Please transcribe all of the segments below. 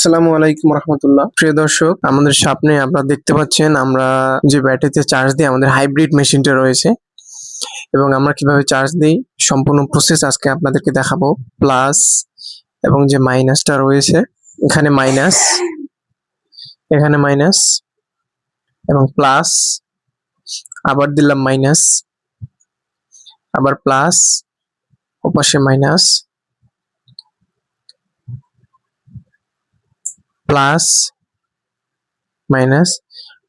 আসসালামু আলাইকুম রহমতুল্লাহ। প্রিয় দর্শক, আমাদের সামনে আপনারা দেখতে পাচ্ছেন আমরা যে ব্যাটারিতে চার্জ দিই আমাদের হাইব্রিড মেশিনটা রয়েছে এবং আমরা কিভাবে চার্জ দিই সম্পূর্ণ প্রসেস আজকে আপনাদেরকে দেখাবো। প্লাস এবং যে মাইনাসটা রয়েছে, এখানে মাইনাস, এখানে মাইনাস এবং প্লাস, আবার দিলাম মাইনাস, আবার প্লাস, ওপাশে মাইনাস, প্লাস, মাইনাস,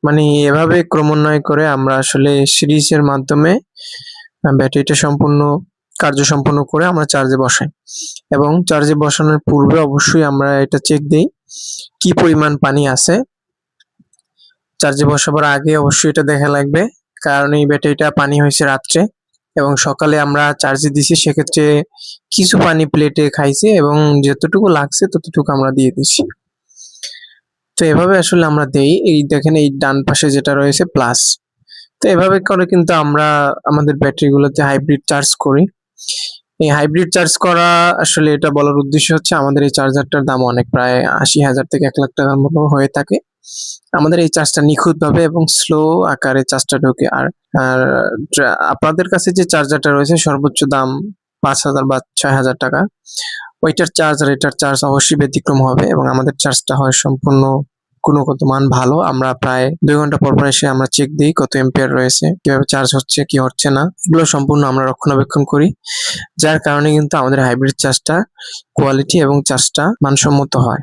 মানে এভাবে ক্রমান্বয়ে করে আমরা আসলে সিরিজের মাধ্যমে ব্যাটারিটা সম্পূর্ণ কার্য সম্পন্ন করে আমরা চার্জে বসাই। এবং চার্জে বসানোর পূর্বে অবশ্যই আমরা এটা চেক দিই কি পরিমাণ পানি আছে। চার্জে বসাবার আগে অবশ্যই এটা দেখা লাগবে, কারণ এই ব্যাটারিটা পানি হয়েছে রাত্রে এবং সকালে আমরা চার্জে দিছি, সেক্ষেত্রে কিছু পানি প্লেটে খাইছে এবং যতটুকু লাগছে ততটুকু আমরা দিয়ে দিছি। তো এভাবে আসলে আমরা দেই। এই দেখেন, এই ডান পাশে যেটা রয়েছে প্লাস। তো এভাবে করে কিন্তু আমরা আমাদের ব্যাটারিগুলোতে হাইব্রিড চার্জ করি। এই হাইব্রিড চার্জ করা আসলে এটা বলার উদ্দেশ্য হচ্ছে আমাদের এই চার্জারটার দাম অনেক, প্রায় ৮০,০০০ থেকে ১,০০,০০০ টাকার মতো হয়ে থাকে। আমাদের এই চার্জটা নিখুঁতভাবে এবং স্লো আকারে চার্জটা ঢোকে। আর আর আপনাদের কাছে যে চার্জারটা রয়েছে সর্বোচ্চ দাম ৫,০০০ বা ৬,০০০ টাকা। ওইটার চার্জ আর এটার চার্জ অবশ্যই ব্যতিক্রম হবে এবং আমাদের চার্জটা হয় সম্পূর্ণ গুণগত মান ভালো। আমরা প্রায় ২ ঘন্টা পর এসে আমরা চেক দিই কত এম্পিয়ার রয়েছে, কিভাবে চার্জ হচ্ছে কি হচ্ছে না, এগুলো সম্পূর্ণ আমরা রক্ষণাবেক্ষণ করি। যার কারণে কিন্তু আমাদের হাইব্রিড চার্জটা কোয়ালিটি এবং চার্জটা মানসম্মত হয়।